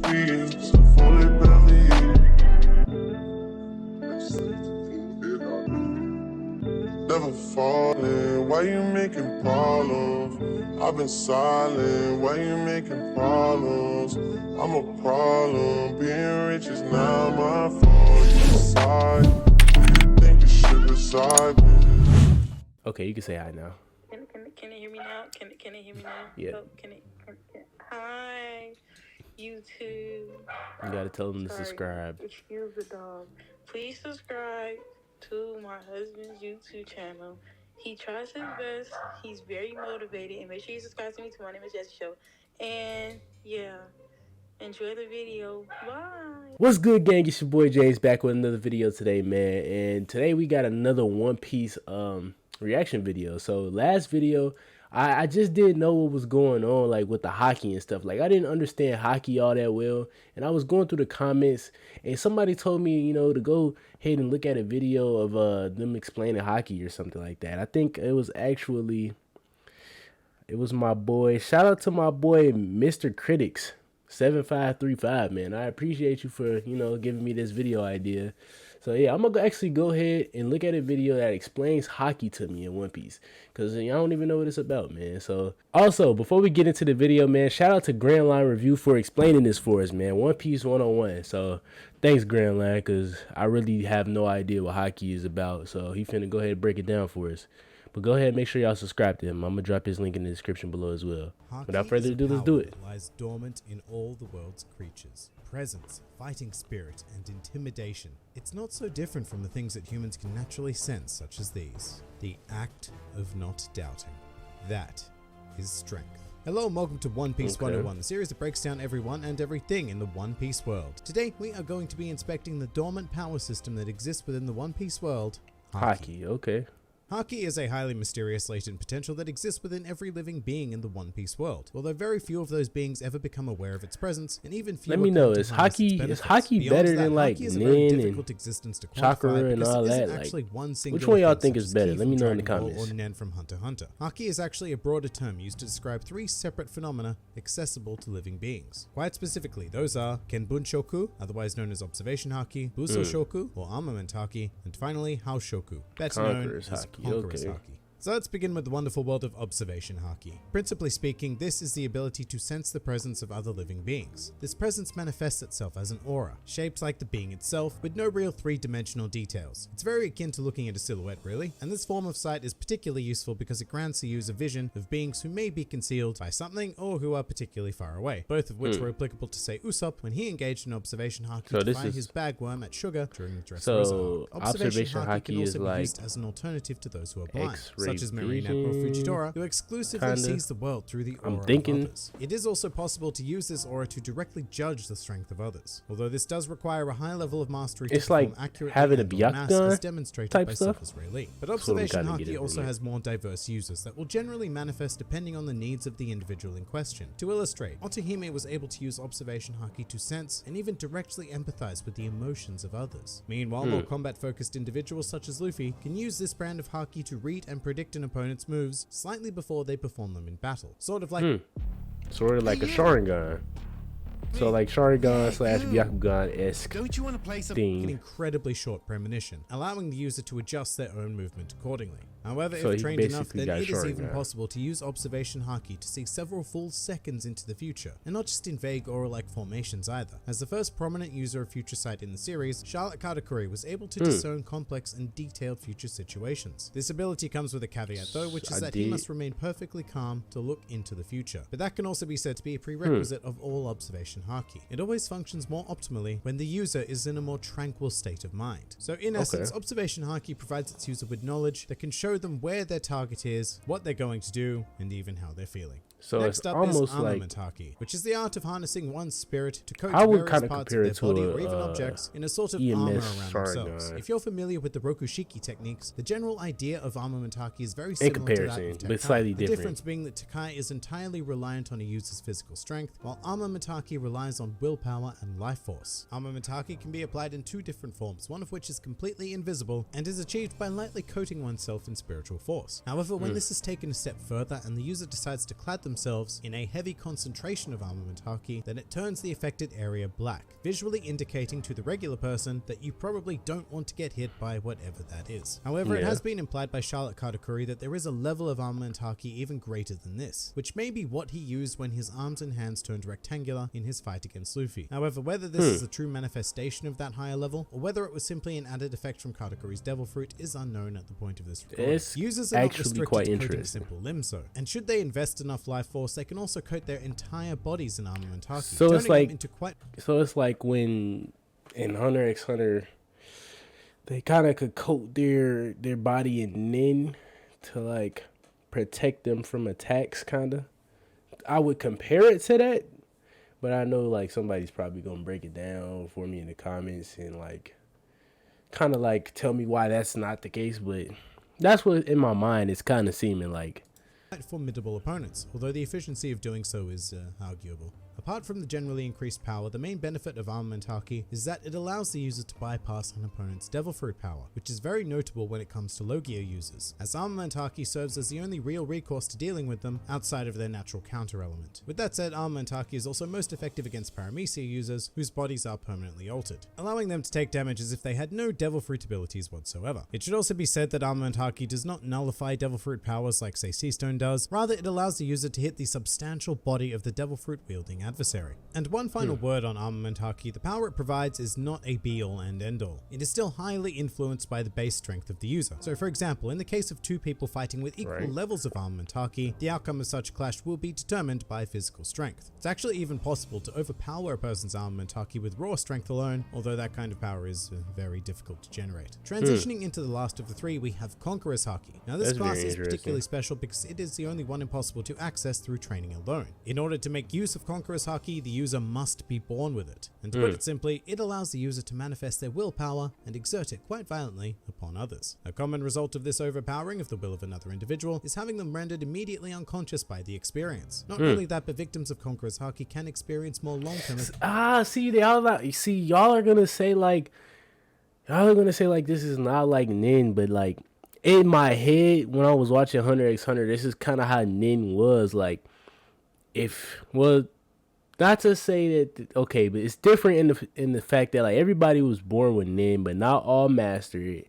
speeds, I fully believe. Never falling, why you making problems? I've been silent, why you making problems? I'm a problem, being rich is not my fault. You decide, who you think you should decide with? Okay, you can say hi now. Can you hear me now? Can you hear me now? Yeah. Oh, can hi, YouTube. You gotta tell them to subscribe. Excuse the dog. Please subscribe to my husband's YouTube channel. He tries his best. He's very motivated. And make sure you subscribe to me too. My name is Jesse Show. And yeah, enjoy the video. Bye. What's good, gang? It's your boy James back with another video today, man. And today we got another One Piece reaction video. So last video, I just didn't know what was going on, like with the Haki and stuff. Like I didn't understand Haki all that well, and I was going through the comments, and somebody told me, you know, to go ahead and look at a video of them explaining Haki or something like that. I think it was my boy. Shout out to my boy Mr. Critics 7535, man. I appreciate you for, you know, giving me this video idea. So yeah, I'm gonna actually go ahead and look at a video that explains Haki to me in One Piece, because I don't even know what it's about, man. So also, before we get into the video, man, shout out to Grand Line Review for explaining this for us, man. One Piece 101. So thanks, Grand Line, because I really have no idea what Haki is about. So he finna go ahead and break it down for us. But go ahead and make sure y'all subscribe to him. I'm gonna drop his link in the description below as well. Haki Without further ado, let's do it. Lies dormant in all the world's creatures. Presence, fighting spirit, and intimidation. It's not so different from the things that humans can naturally sense, such as these. The act of not doubting. That is strength. Hello and welcome to One Piece 101, the series that breaks down everyone and everything in the One Piece world. Today we are going to be inspecting the dormant power system that exists within the One Piece world, Haki. Okay. Haki is a highly mysterious latent potential that exists within every living being in the One Piece world, although very few of those beings ever become aware of its presence, and even fewer. Let me know, is Haki better than like Nin and Chakra and all that? Like, which one y'all think is better? Let me know in the comments. Or Nen from Hunter x Hunter. Haki is actually a broader term used to describe three separate phenomena accessible to living beings. Quite specifically, those are Kenbun Shoku, otherwise known as Observation Haki, Buso Shoku, or Armament Haki, and finally Shoku, better known as Conqueror's Haki. So let's begin with the wonderful world of Observation Haki. Principally speaking, this is the ability to sense the presence of other living beings. This presence manifests itself as an aura, shaped like the being itself, with no real three-dimensional details. It's very akin to looking at a silhouette, really, and this form of sight is particularly useful because it grants the user vision of beings who may be concealed by something or who are particularly far away, both of which were applicable to, say, Usopp when he engaged in Observation Haki to find his bagworm at Sugar during the Dressrosa arc. Observation Haki can also be used as an alternative to those who are blind, such as Marina or Fujitora, who exclusively sees the world through the aura of others. It is also possible to use this aura to directly judge the strength of others, although this does require a high level of mastery to perform accurately having a Byakugan as demonstrated by Surface Ray Lee. But Observation Haki also has more diverse users that will generally manifest depending on the needs of the individual in question. To illustrate, Otohime was able to use Observation Haki to sense and even directly empathize with the emotions of others. Meanwhile, more combat-focused individuals such as Luffy can use this brand of Haki to read and predict an opponent's moves slightly before they perform them in battle. Sort of like a Sharingan. So like Sharingan slash Byakugan-esque thing. An incredibly short premonition, allowing the user to adjust their own movement accordingly. However, if trained enough, then it is even possible to use Observation Haki to see several full seconds into the future, and not just in vague aura-like formations either. As the first prominent user of Future Sight in the series, Charlotte Katakuri was able to discern complex and detailed future situations. This ability comes with a caveat though, which is that he must remain perfectly calm to look into the future. But that can also be said to be a prerequisite of all Observation Haki. It always functions more optimally when the user is in a more tranquil state of mind. So in essence, Observation Haki provides its user with knowledge that can show them where their target is, what they're going to do, and even how they're feeling. So next up is Armament Haki, which is the art of harnessing one's spirit to coat various parts of their body or even objects in a sort of armor around themselves. If you're familiar with the Rokushiki techniques, the general idea of Armament Haki is very similar to that of Tekai, but slightly different. The difference being that Tekai is entirely reliant on a user's physical strength, while Armament Haki relies on willpower and life force. Armament Haki can be applied in two different forms, one of which is completely invisible and is achieved by lightly coating oneself in spiritual force. However, when this is taken a step further and the user decides to clad themselves in a heavy concentration of armament haki, then it turns the affected area black, visually indicating to the regular person that you probably don't want to get hit by whatever that is. However, it has been implied by Charlotte Katakuri that there is a level of armament haki even greater than this, which may be what he used when his arms and hands turned rectangular in his fight against Luffy. However, whether this is a true manifestation of that higher level, or whether it was simply an added effect from Katakuri's Devil Fruit is unknown at the point of this recording. Users are not restricted to coating simple limbs though, and should they invest enough life force, they can also coat their entire bodies in armament haki. So it's like when in Hunter x Hunter they kind of could coat their body in nin to like protect them from attacks, kind of. I would compare it to that, but I know like somebody's probably gonna break it down for me in the comments and like kind of like tell me why that's not the case, but that's what in my mind it's kind of seeming like. Formidable opponents, although the efficiency of doing so is arguable. Apart from the generally increased power, the main benefit of Armament Haki is that it allows the user to bypass an opponent's Devil Fruit power, which is very notable when it comes to low gear users, as Armament Haki serves as the only real recourse to dealing with them outside of their natural counter element. With that said, Armament Haki is also most effective against Paramecia users whose bodies are permanently altered, allowing them to take damage as if they had no Devil Fruit abilities whatsoever. It should also be said that Armament Haki does not nullify Devil Fruit powers like say Seastone does, rather it allows the user to hit the substantial body of the Devil Fruit wielding adversary. And one final word on Armament Haki, the power it provides is not a be-all and end-all. It is still highly influenced by the base strength of the user. So for example, in the case of two people fighting with equal levels of Armament Haki, the outcome of such clash will be determined by physical strength. It's actually even possible to overpower a person's Armament Haki with raw strength alone, although that kind of power is very difficult to generate. Transitioning into the last of the three, we have Conqueror's Haki. Now this class is particularly special because it is the only one impossible to access through training alone. In order to make use of Conqueror's Haki, the user must be born with it. And to put it simply, it allows the user to manifest their willpower and exert it quite violently upon others. A common result of this overpowering of the will of another individual is having them rendered immediately unconscious by the experience. Not only that, but victims of Conqueror's Haki can experience more long-term... y'all are gonna say like this is not like Nin, but like in my head when I was watching Hunter x Hunter, this is kind of how Nin was. Like, not to say that okay, but it's different in the fact that like everybody was born with Nin, but not all master it.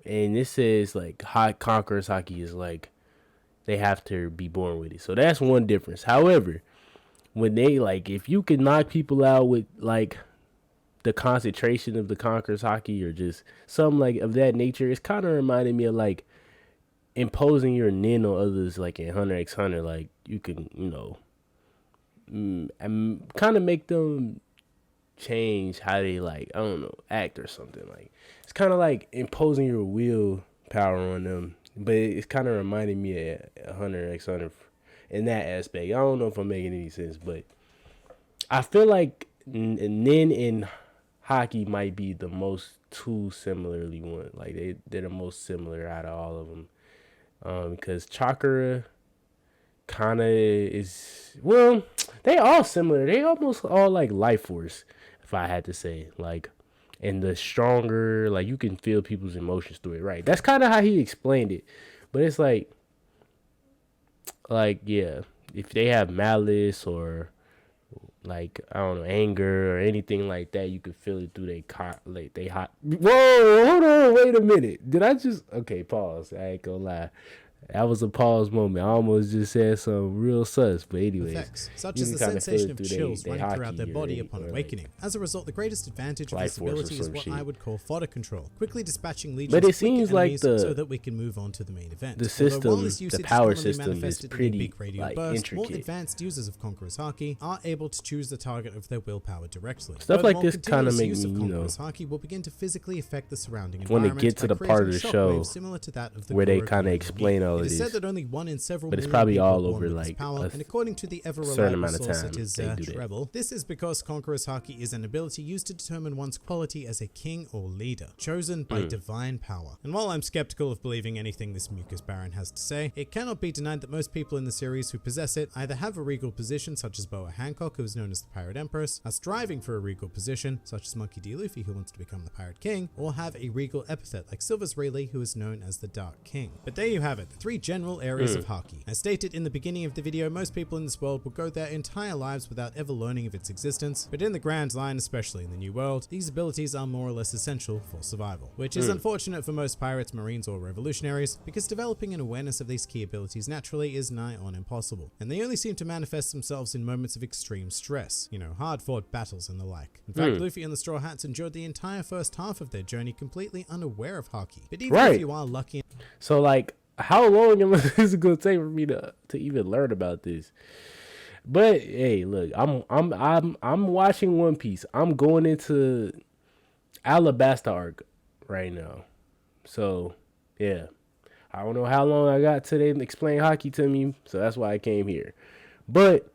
And this says like Conqueror's Haki is like they have to be born with it. So that's one difference. However, when they like if you can knock people out with like the concentration of the Conqueror's Haki or just something like of that nature, it's kind of reminding me of like imposing your nin on others, like in Hunter x Hunter. Like you can, kind of make them change how they like, I don't know, act or something. Like it's kind of like imposing your willpower on them, but it's kind of reminding me of Hunter x Hunter in that aspect. I don't know if I'm making any sense, but I feel like Nin and Haki might be the most two similarly one. Like they're the most similar out of all of them. Because Chakra kind of is, well, they all similar. They almost all like life force, if I had to say. Like, and the stronger, like you can feel people's emotions through it, right? That's kind of how he explained it. But it's like yeah, if they have malice or like I don't know, anger or anything like that, you could feel it through they hot. Whoa, hold on, wait a minute. Did I just pause? I ain't gonna lie. That was a pause moment. I almost just said some real sus, but anyways. Effects, such as the sensation of chills running throughout their body upon awakening. As a result, the greatest advantage of this ability is what I would call fodder control, quickly dispatching legions but it seems like so that we can move on to the main event. The system, the power system is pretty intricate. More advanced users of Conqueror's Haki are able to choose the target of their willpower directly. Stuff like this kind of makes me, Haki will begin to physically affect the surrounding environment. Want to get to the part of the show similar to that of the where they kind of explain all of this. It is said that only one in several but it's probably all over like power, and according to the ever reliable source it is Treble. This is because Conqueror's Haki is an ability used to determine one's quality as a king or leader, chosen by divine power. And while I'm skeptical of believing anything this mucus baron has to say, it cannot be denied that most people in the series who possess it either have a regal position, such as Boa Hancock, who is known as the Pirate Empress, are striving for a regal position, such as Monkey D. Luffy, who wants to become the Pirate King, or have a regal epithet like Silver's Rayleigh, who is known as the Dark King. But there you have it. 3 general areas of Haki. As stated in the beginning of the video, most people in this world will go their entire lives without ever learning of its existence, but in the Grand Line, especially in the New World, these abilities are more or less essential for survival, which is unfortunate for most pirates, marines, or revolutionaries, because developing an awareness of these key abilities naturally is nigh on impossible, and they only seem to manifest themselves in moments of extreme stress, you know, hard-fought battles and the like. In fact, Luffy and the Straw Hats endured the entire first half of their journey completely unaware of Haki, but even if you are lucky... So like, how long is it gonna take for me to even learn about this? But hey, look, I'm watching One Piece. I'm going into Alabasta arc right now. So yeah, I don't know how long I got till they explain Haki to me. So that's why I came here. But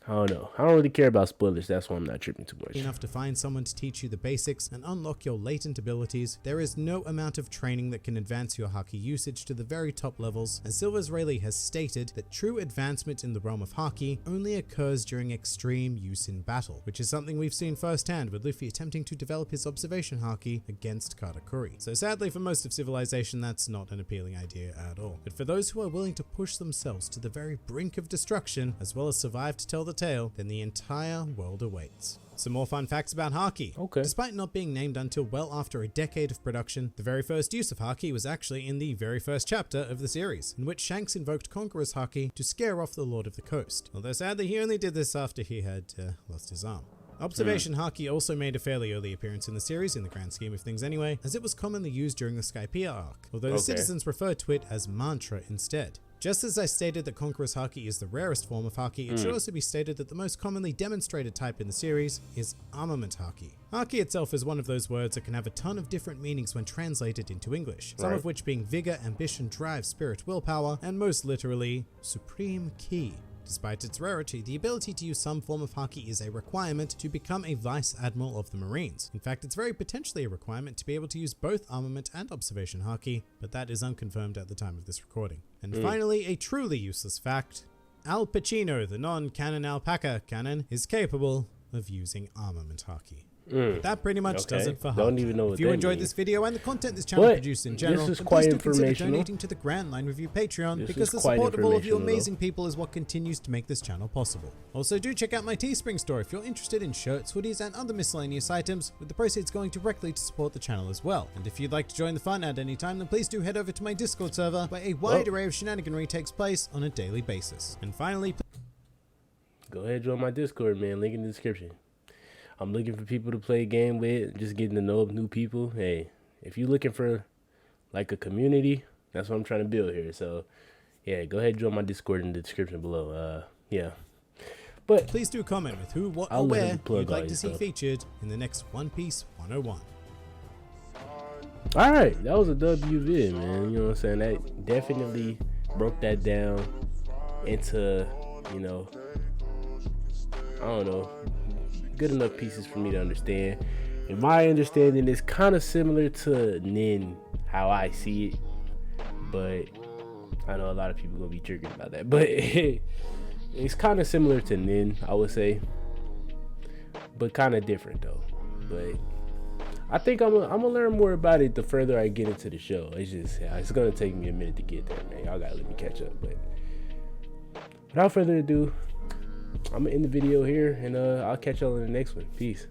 I don't know. I don't really care about spoilers. That's why I'm not tripping too much. Enough to find someone to teach you the basics and unlock your latent abilities, there is no amount of training that can advance your Haki usage to the very top levels, as Silvers Rayleigh has stated that true advancement in the realm of Haki only occurs during extreme use in battle, which is something we've seen firsthand with Luffy attempting to develop his observation Haki against Katakuri. So sadly for most of civilization, that's not an appealing idea at all. But for those who are willing to push themselves to the very brink of destruction, as well as survive to tell the tale, then the entire world awaits. Some more fun facts about Haki. Okay. Despite not being named until well after a decade of production, the very first use of Haki was actually in the very first chapter of the series, in which Shanks invoked Conqueror's Haki to scare off the Lord of the Coast. Although sadly he only did this after he had lost his arm. Observation Haki also made a fairly early appearance in the series, in the grand scheme of things anyway, as it was commonly used during the Skypiea arc, although the citizens referred to it as mantra instead. Just as I stated that Conqueror's Haki is the rarest form of Haki, it should also be stated that the most commonly demonstrated type in the series is Armament Haki. Haki itself is one of those words that can have a ton of different meanings when translated into English, some of which being vigor, ambition, drive, spirit, willpower, and most literally, supreme ki. Despite its rarity, the ability to use some form of Haki is a requirement to become a Vice Admiral of the Marines. In fact, it's very potentially a requirement to be able to use both Armament and Observation Haki, but that is unconfirmed at the time of this recording. And finally, a truly useless fact. Al Pacino, the non-canon alpaca canon, is capable of using Armament Haki. That pretty much does it for Haki. Don't even know what if you enjoyed this video and the content this channel produced in general, this is then quite please do consider informational. donating to the Grand Line Review Patreon, because the support of all of you amazing people is what continues to make this channel possible. Also, do check out my Teespring store if you're interested in shirts, hoodies, and other miscellaneous items, with the proceeds going directly to support the channel as well. And if you'd like to join the fun at any time, then please do head over to my Discord server, where a wide array of shenaniganry takes place on a daily basis. And finally, go ahead and join my Discord, man. Link in the description. I'm looking for people to play a game with, just getting to know new people. Hey, if you're looking for like a community, that's what I'm trying to build here. So yeah, go ahead and join my Discord in the description below. Yeah. But please do comment with who, what, or where you'd like to see featured in the next One Piece 101. All right, that was a W vid, man. You know what I'm saying? That definitely broke that down into, you know, I don't know, good enough pieces for me to understand. And my understanding is kind of similar to Nin, how I see it, but I know a lot of people gonna be triggered about that, but it's kind of similar to Nin, I would say, but kind of different though. But I think I'm gonna learn more about it the further I get into the show. It's just, it's gonna take me a minute to get there, man. Y'all gotta let me catch up. But without further ado, I'm gonna end the video here, and I'll catch y'all in the next one. Peace.